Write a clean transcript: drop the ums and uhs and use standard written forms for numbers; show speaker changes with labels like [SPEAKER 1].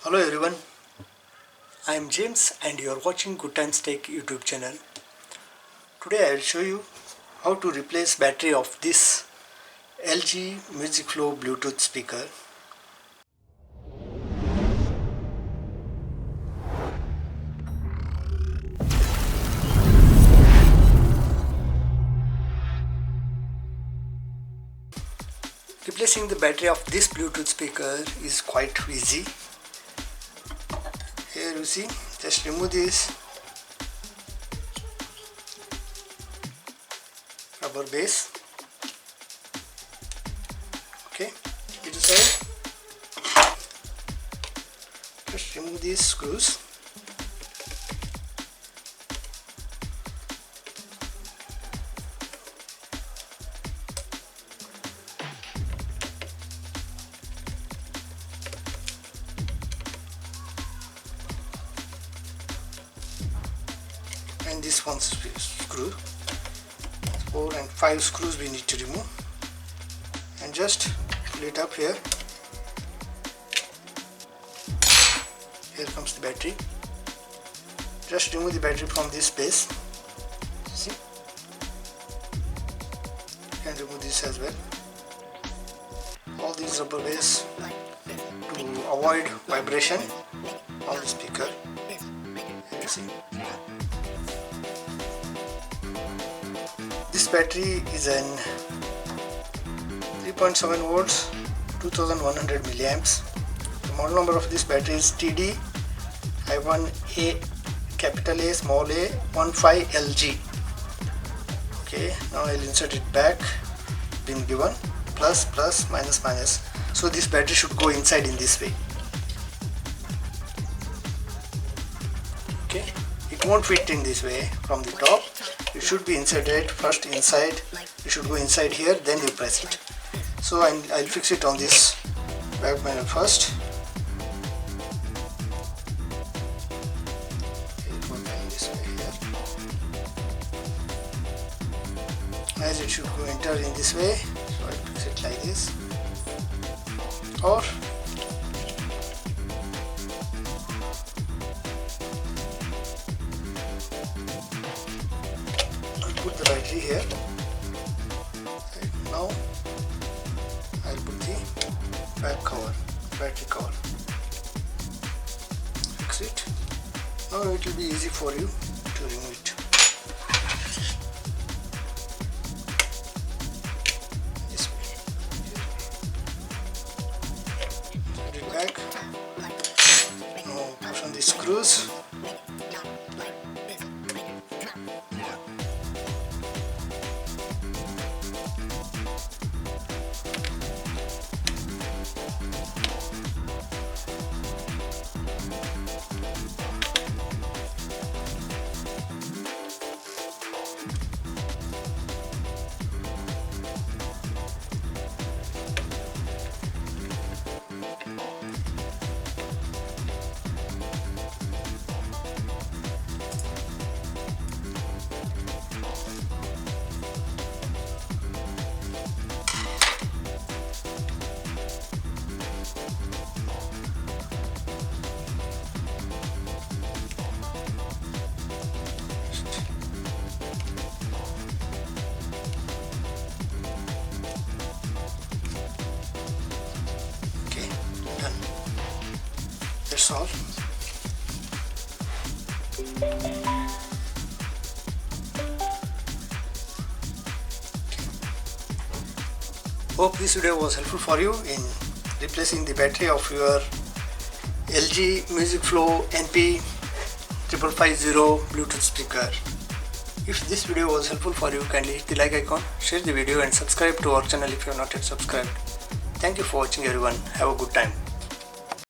[SPEAKER 1] Hello everyone, I am James and you are watching Good Times Tech YouTube channel. Today I will show you how to replace battery of this LG Music Flow Bluetooth speaker. Replacing the battery of this Bluetooth speaker is quite easy. Here you see, just remove this rubber base. Okay, it aside. Just remove these screws. And this one screw, 4 and 5 screws we need to remove, and just pull it up here. Here comes the battery. Just remove the battery from this base. See, you can remove this as well. All these rubber base to avoid vibration on the speaker. Here you see. This battery is an 3.7 volts, 2100 milliamps. The model number of this battery is TD-A capital A small a 15LG. Okay, now I'll insert it back. Been given plus plus minus minus. So this battery should go inside in this way. Okay, it won't fit in this way from the top. It should be inserted first inside. It should go inside here, then you press it. So I'll fix it on this back panel first. It will go this way here. As it should go enter in this way, so I'll fix it like this. Or put the battery here. Right, now I'll put the back cover, battery cover. Fix it. Now it will be easy for you to remove it. This way. Put it back. Now push on the screws. That's all. Hope this video was helpful for you in replacing the battery of your LG Music Flow NP-5550 Bluetooth speaker. If this video was helpful for you, kindly hit the like icon, share the video and subscribe to our channel if you have not yet subscribed. Thank you for watching everyone. Have a good time.